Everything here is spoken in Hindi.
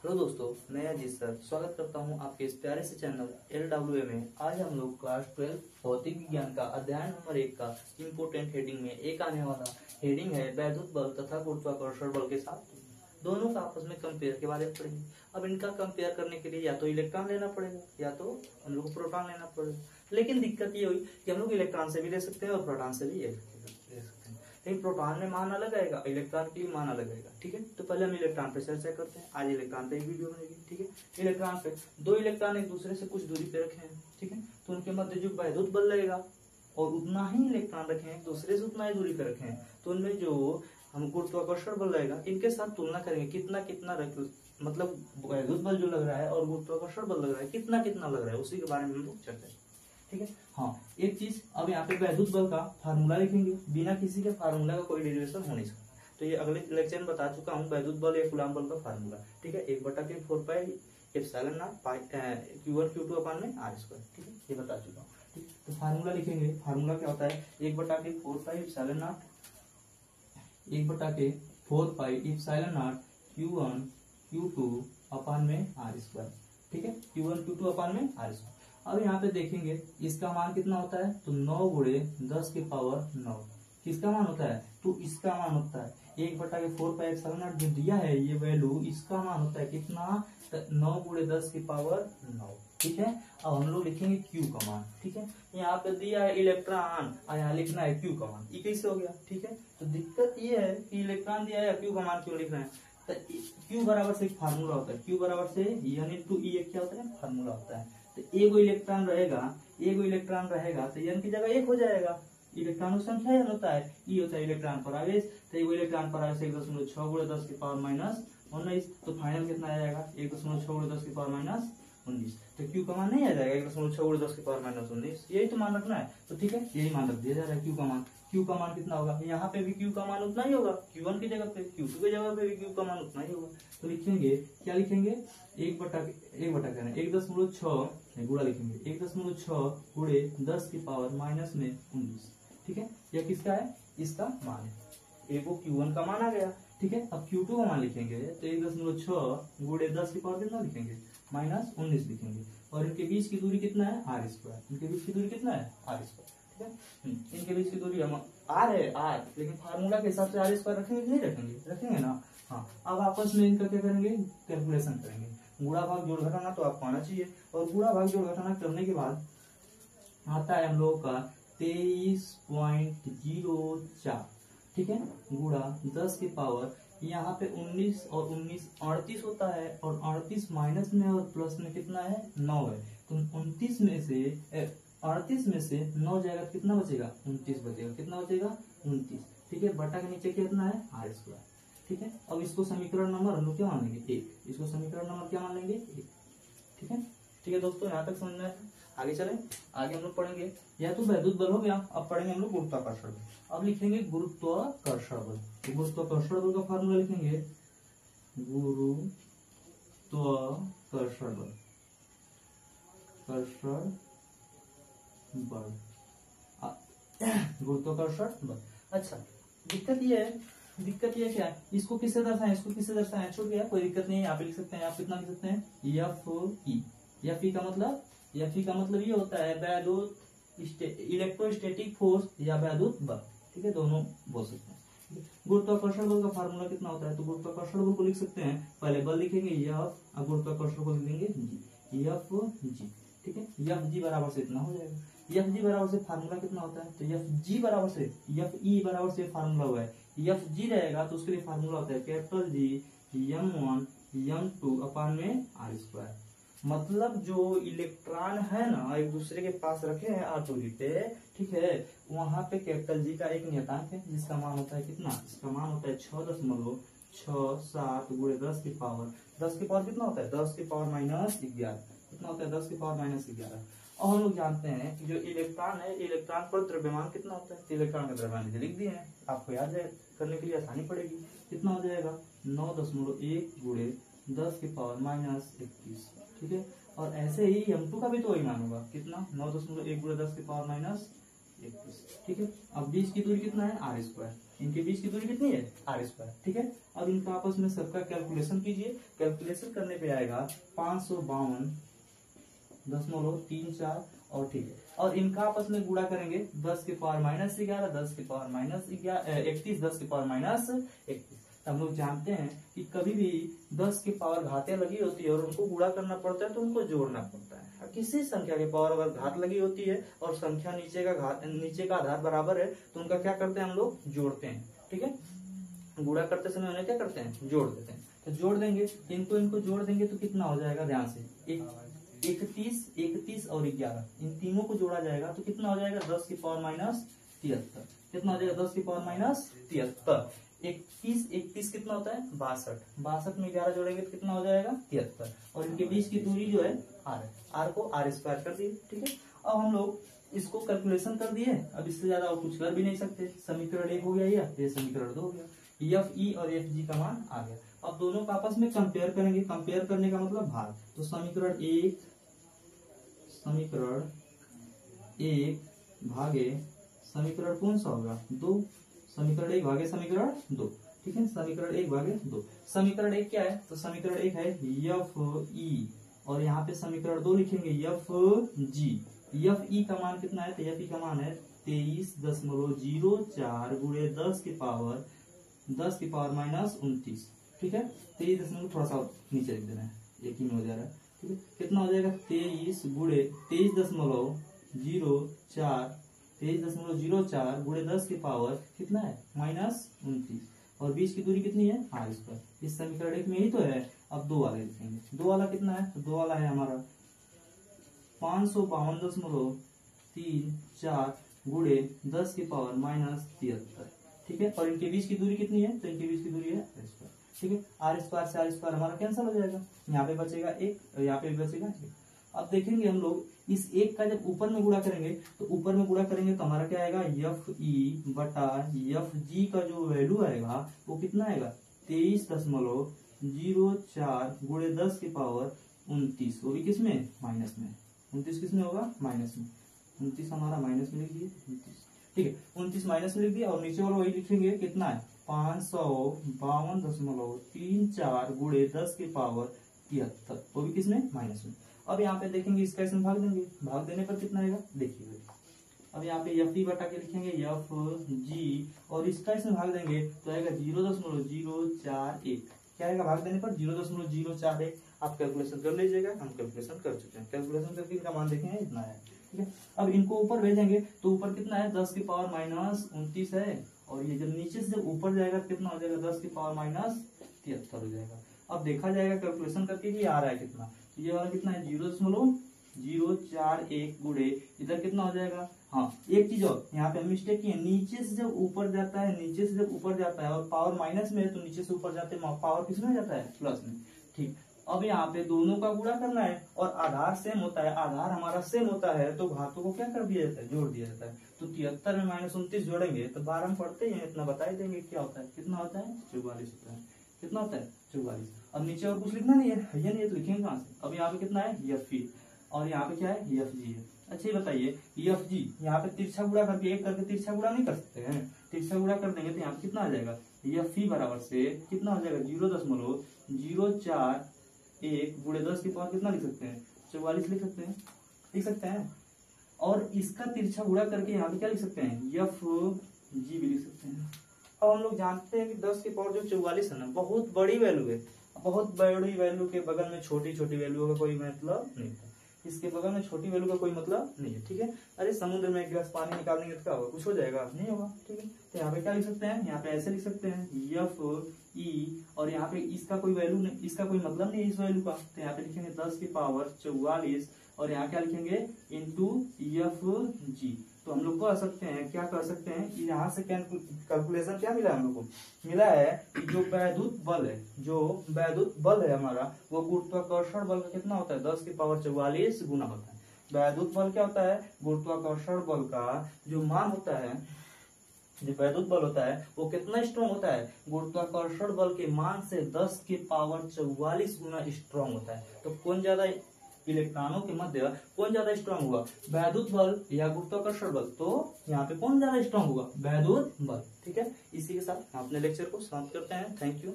हेलो दोस्तों, मैं अजीत सर स्वागत करता हूं आपके इस प्यारे से चैनल LWA में। आज हम लोग क्लास 12 भौतिक विज्ञान का अध्याय नंबर 1 का इम्पोर्टेंट हेडिंग में एक आने वाला हेडिंग है वैद्युत बल तथा गुरुत्वाकर्षण बल के साथ दोनों का आपस में कंपेयर के बारे में पढ़ेंगे। अब इनका कंपेयर करने के लिए या तो इलेक्ट्रॉन लेना पड़ेगा या तो हम लोग को प्रोटॉन लेना पड़ेगा। लेकिन दिक्कत ये हुई कि हम लोग इलेक्ट्रॉन से भी ले सकते हैं और प्रोटॉन से भी ले सकते हैं, लेकिन प्रोटॉन में मान अलग आएगा, इलेक्ट्रॉन के लिए मान अलग आएगा। ठीक है, तो पहले हम इलेक्ट्रॉन पे चर्चा करते हैं। आज इलेक्ट्रॉन पे एक वीडियो बनेगी। ठीक है, इलेक्ट्रॉन पे दो इलेक्ट्रॉन एक दूसरे से कुछ दूरी पे रखे हैं। ठीक है, तो उनके मध्य जो वैद्युत बल लगेगा और उतना ही इलेक्ट्रॉन रखे हैं, दूसरे से उतना ही दूरी पे रखे हैं, तो उनमें जो हम गुरुत्वाकर्षण बल रहेगा इनके साथ तुलना करेंगे कितना कितना मतलब वैद्युत बल जो लग रहा है और गुरुत्वाकर्षण बल लग रहा है कितना कितना लग रहा है, उसी के बारे में हम लोग चर्चा करेंगे। ठीक है, हाँ एक चीज, अब यहाँ पे वैद्युत बल का फार्मूला लिखेंगे। बिना किसी के फार्मूला का कोई डेरिवेशन हो नहीं सकता। तो ये अगले लेक्चर में बता चुका हूँ वैद्युत बल या कूलॉम बल का फार्मूला। ठीक है, 1/4 एप्सिलॉन नॉट Q1 Q2 अपान में R स्क्वायर। ठीक है, ये बता चुका हूँ। ठीक, तो फार्मूला लिखेंगे। फार्मूला क्या होता है? 1/4 epsilon not 1/4 epsilon not Q1 Q2 अपान में R स्क्वायर। ठीक है, Q1 Q2 अपान में R स्क्वायर। अब यहाँ पे देखेंगे इसका मान कितना होता है, तो 9 गुणे 10 की पावर 9। किसका मान होता है? तो इसका मान होता है 1/4 पाई एप्सिलॉन नॉट जो दिया है ये वैल्यू, इसका मान होता है कितना? 9 गुणे 10 की पावर 9। ठीक है, अब हम लोग लिखेंगे Q का मान। ठीक है, यहाँ पे दिया है इलेक्ट्रॉन और यहाँ लिखना है Q का मान। ये कैसे हो गया? ठीक है, तो दिक्कत ये है कि इलेक्ट्रॉन दिया है, Q का मान क्यों लिख रहे हैं? तो Q बराबर से एक फार्मूला होता है। Q बराबर से N इंटू E एक क्या होता है? फार्मूला होता है। तो एगो इलेक्ट्रॉन रहेगा तो N की जगह 1 हो जाएगा। इलेक्ट्रॉनों की संख्या N होता है, E होता है इलेक्ट्रॉन पर आवेश। तो एगो इलेक्ट्रॉन पर आवेश 1.6 गुणे 10 की पावर माइनस 19। तो फाइनल कितना आ जाएगा? 1.6 गुणे 10 की पावर माइनस 19। तो Q का मान नहीं आ जाएगा 1.6 गुणे 10 की पावर माइनस 19, यही तो मान रखना है। तो ठीक है, यही मान रख दिया जा रहा है Q का मान। Q का मान कितना होगा? यहाँ पे भी Q का मान उतना ही होगा, Q1 की जगह पे Q2 की जगह पे भी Q का मान उतना ही होगा। तो लिखेंगे, क्या लिखेंगे? 1/6 गुणा लिखेंगे 1.6 गुणे 10 की पावर माइनस में 19। ठीक है, यह किसका है? इसका मान है। एक वो Q1 का मान आ गया। ठीक है, अब Q2 का मान लिखेंगे तो 1.6 गुणे 10 की पावर कितना लिखेंगे? माइनस 19 लिखेंगे। और इनके बीच की दूरी कितना है? R square. इनके बीच की दूरी कितना है? R square. ठीक है, इनके बीच की दूरी हम R है R, लेकिन फार्मूला के हिसाब से R स्क्वायर रखेंगे नहीं रखेंगे? रखेंगे ना। हाँ, अब आपस में इनका क्या करेंगे? कैलकुलेशन करेंगे। गुणा भाग जोड़ घटाना तो आपको आना चाहिए, और गुणा भाग जोड़ घटाना करने के बाद आता है हम लोगों का 23.04। ठीक है, गुणा 10 की पावर, यहाँ पे 19 और 19 38 होता है, और 38 माइनस में और प्लस में कितना है? 9 है। तो 38 में से 9 जाएगा, कितना बचेगा? 29 बचेगा। कितना बचेगा? 29। ठीक है, बटा के नीचे कितना है? R square. ठीक है, अब इसको समीकरण नंबर हम लोग क्या मान लेंगे? 1। इसको समीकरण नंबर क्या मान लेंगे? 1। ठीक है, ठीक है दोस्तों, यहाँ तक समझ में आया? आगे चलें। आगे हम लोग पढ़ेंगे, या तो वैद्युत बल हो गया, अब पढ़ेंगे हम लोग गुरुत्वाकर्षण बल। अब लिखेंगे गुरुत्वाकर्षण बल। तो गुरुत्वाकर्षण बल का फार्मूला लिखेंगे गुरुत्वाकर्षण बल। गुरुत्वाकर्षण बल। अच्छा, दिक्कत ये क्या है? इसको किससे दर्शाएं? छूट गया, कोई दिक्कत नहीं है, यहाँ पे लिख सकते हैं। आप कितना लिख सकते हैं? Fe का मतलब ये होता है वैद्युत इलेक्ट्रोस्टैटिक फोर्स या वैद्युत बल। ठीक है, दोनों बोल सकते हैं। गुरुत्वाकर्षण बल का फार्मूला कितना होता है? तो गुरुत्वाकर्षण बल को लिख सकते हैं, पहले बल लिखेंगे F, और गुरुत्वाकर्षण को लिख देंगे G। Fg। ठीक है, Fg बराबर से इतना हो जाएगा। Fg बराबर से फार्मूला कितना होता है? तो Fg बराबर से Fe बराबर से फार्मूला हुआ है, Fg रहेगा तो उसके लिए फार्मूला होता है कैपिटल G m1 m2 अपान में R स्क्वायर। मतलब जो इलेक्ट्रॉन है ना एक दूसरे के पास रखे हैं आतुरी पे, ठीक है, वहां पे कैपिटल जी का एक नियतांक है जिसका मान होता है कितना? इसका मान होता है 6.67 गुणे 10 की पावर कितना होता है? 10 की पावर माइनस 11। कितना होता है? 10 की पावर माइनस 11। और हम लोग जानते हैं कि जो इलेक्ट्रॉन है, इलेक्ट्रॉन पर द्रव्यमान कितना होता है? इलेक्ट्रॉन का द्रव्यमान लिख दिए हैं, आपको याद करने के लिए आसानी पड़ेगी। कितना हो जाएगा? 9.1 गुणे 10 की पावर माइनस 21। ठीक है, और ऐसे ही m2 का भी तो वही मान होगा, कितना? 9.1 गुणे 10 की पावर माइनस 21। ठीक है, अब बीच की दूरी कितना है? R square. इनके बीच की दूरी कितनी है r²। ठीक है, अब इनका आपस में सबका कैलकुलेशन कीजिए। कैलकुलेशन करने पे आएगा 552.34 और ठीक है, और इनका आपस में गुणा करेंगे 10 के पावर -11, 10 के पावर -31, 10 के पावर -31। हम लोग जानते हैं कि कभी भी 10 की पावर घातें लगी होती है और उनको गुणा करना पड़ता है तो उनको जोड़ना पड़ता है। किसी संख्या के पावर अगर घात लगी होती है और संख्या नीचे का आधार बराबर है तो उनका क्या करते हैं हम लोग जोड़ते हैं। ठीक है, गुणा करते समय उन्हें क्या करते हैं जोड़ देते हैं। तो जोड़ देंगे, इनको जोड़ देंगे तो कितना हो जाएगा, ध्यान से 31 और 11 इन तीनों को जोड़ा जाएगा तो कितना हो जाएगा 10 की पावर -73। कितना हो जाएगा 10 की पावर -73। 31 कितना होता है 62 में 11 जोड़ेंगे तो कितना हो जाएगा 73। और इनके बीच की दूरी जो है r को r² कर दिए। ठीक है, अब हम लोग इसको कैलकुलेशन कर दिए। अब इससे ज्यादा और कुछ कर भी नहीं सकते। समीकरण 1 हो गया, ये समीकरण 2 हो गया। FE और FG का मान आ गया। अब दोनों का आपस में कंपेयर करेंगे। कंपेयर करने का मतलब भाग। तो समीकरण 1 भागे समीकरण कौन सा होगा 2। समीकरण 1 भागे समीकरण 2। ठीक है, समीकरण 1 भागे 2। समीकरण 1 क्या है, तो समीकरण 1 है FE और यहाँ पे समीकरण 2 लिखेंगे FG। FE का मान कितना है, तो FE का मान है 23.04 गुणे 10 की पावर -29। ठीक है, 23 थोड़ा सा नीचे लिख देना है, एक ही में हो जा रहा है। ठीक है, कितना हो जाएगा 23 गुणे 23.04 गुणे 10 की पावर कितना है -29 और बीच की दूरी कितनी है r²। इस समीकरण 1 में ही तो है। अब 2 वाले लिखेंगे। 2 वाला कितना है, तो 2 वाला है हमारा 552.34 गुणे 10 की पावर -73। ठीक है, और इनके बीच की दूरी कितनी है, तो इनके बीच की दूरी है r²। ठीक है, r² से r² हमारा कैंसिल हो जाएगा। यहाँ पे बचेगा 1 और यहाँ पे भी बचेगा 1। अब देखेंगे हम लोग इस 1 का जब ऊपर में गुणा करेंगे तो ऊपर में गुणा करेंगे तो हमारा क्या आएगा FE बटा FG का जो वैल्यू आएगा वो कितना आएगा 23.04 गुणे 10 की पावर 29। वो भी किसमें माइनस में। 29 किसमें होगा माइनस में। 29 हमारा माइनस में लिख दिए 29। ठीक है, 29 माइनस में लिख दिया और नीचे वाला वही लिखेंगे कितना है 552.34 गुणे 10 की पावर 73। वो भी किसमें माइनस में। अब यहाँ पे देखेंगे इसका इसमें भाग देंगे। भाग देने पर कितना आएगा देखिए। अब यहाँ पे FD बटा के लिखेंगे FG और इसका इसमें भाग देंगे तो आएगा 0.041। क्या आएगा भाग देने पर 0.041। आप कैलकुलेशन कर लीजिएगा, हम कैलकुलेशन कर चुके हैं। कैलकुलेशन करके इनका मान देखेंगे इतना है। ठीक है, अब इनको ऊपर भेजेंगे तो ऊपर कितना है 10 की पावर -29 है और ये जब नीचे से जब ऊपर जाएगा कितना हो जाएगा 10 की पावर -73 हो जाएगा। अब देखा जाएगा कैलकुलेशन करके कि आ रहा है कितना। ये वाला कितना है 0.041 गुणे इधर कितना हो जाएगा। हाँ, एक चीज और यहाँ पे हम मिस्टेक की है। नीचे से जब ऊपर जाता है और पावर माइनस में है तो नीचे से ऊपर जाते पावर किस में जाता है प्लस में। ठीक, अब यहाँ पे दोनों का गुणा करना है और आधार सेम होता है। आधार हमारा सेम होता है तो घातों को क्या कर दिया जाता है जोड़ दिया जाता है। तो 73 में -29 जोड़ेंगे तो 12 में पढ़ते ही इतना बता ही देंगे क्या होता है। कितना होता है 44 होता है। कितना होता है 44। अब नीचे और कुछ लिखना नहीं है, ये नहीं है तो लिखेंगे कहाँ से। अब यहाँ पे कितना है FE और यहाँ पे क्या है FG है। अच्छा ये बताइए FG यहाँ पे तिरछा गुणा करके एक करके तिरछा गुणा नहीं कर सकते हैं। तिरछा गुणा कर देंगे तो यहाँ पे कितना आ जाएगा FE बराबर से कितना हो जाएगा 0.041 गुणे 10 की पावर कितना लिख सकते हैं 44 लिख सकते हैं। और इसका तिरछा गुणा करके यहाँ पे क्या लिख सकते हैं FG भी लिख सकते हैं। अब हम लोग जानते हैं कि 10 की पावर जो 44 है ना बहुत बड़ी वैल्यू है। बहुत बड़ी वैल्यू के बगल में छोटी छोटी वैल्यू का कोई मतलब नहीं है। इसके बगल में छोटी वैल्यू का कोई मतलब नहीं है। ठीक है, अरे समुद्र में एक गिलास पानी निकालेंगे तो क्या होगा कुछ हो जाएगा नहीं होगा। ठीक है, तो यहाँ पे क्या लिख सकते हैं यहाँ पे ऐसे लिख सकते हैं FE और यहाँ पे इसका कोई वैल्यू नहीं, इसका कोई मतलब नहीं है इस वैल्यू का। तो यहाँ पे लिखेंगे 10 की पावर 44 और यहाँ क्या लिखेंगे इनटू FG। तो हम लोग क्या कर सकते हैं कि यहाँ से कैलकुलेशन क्या मिला हम लोग को मिला है कि जो वैद्युत बल है हमारा वो गुरुत्वाकर्षण बल का कितना होता है 10 की पावर 44 गुना होता है। वैद्युत बल क्या होता है गुरुत्वाकर्षण बल का जो मान होता है जो वैद्युत बल होता है वो कितना स्ट्रॉन्ग होता है गुरुत्वाकर्षण बल के मान से 10 की पावर 44 गुना स्ट्रॉन्ग होता है। तो कौन ज्यादा इलेक्ट्रॉनों के मध्य कौन ज्यादा स्ट्रांग होगा, वैद्युत बल या गुरुत्वाकर्षण बल। तो यहाँ पे कौन ज्यादा स्ट्रांग होगा, वैद्युत बल। ठीक है, इसी के साथ हम अपने लेक्चर को समाप्त करते हैं। Thank you.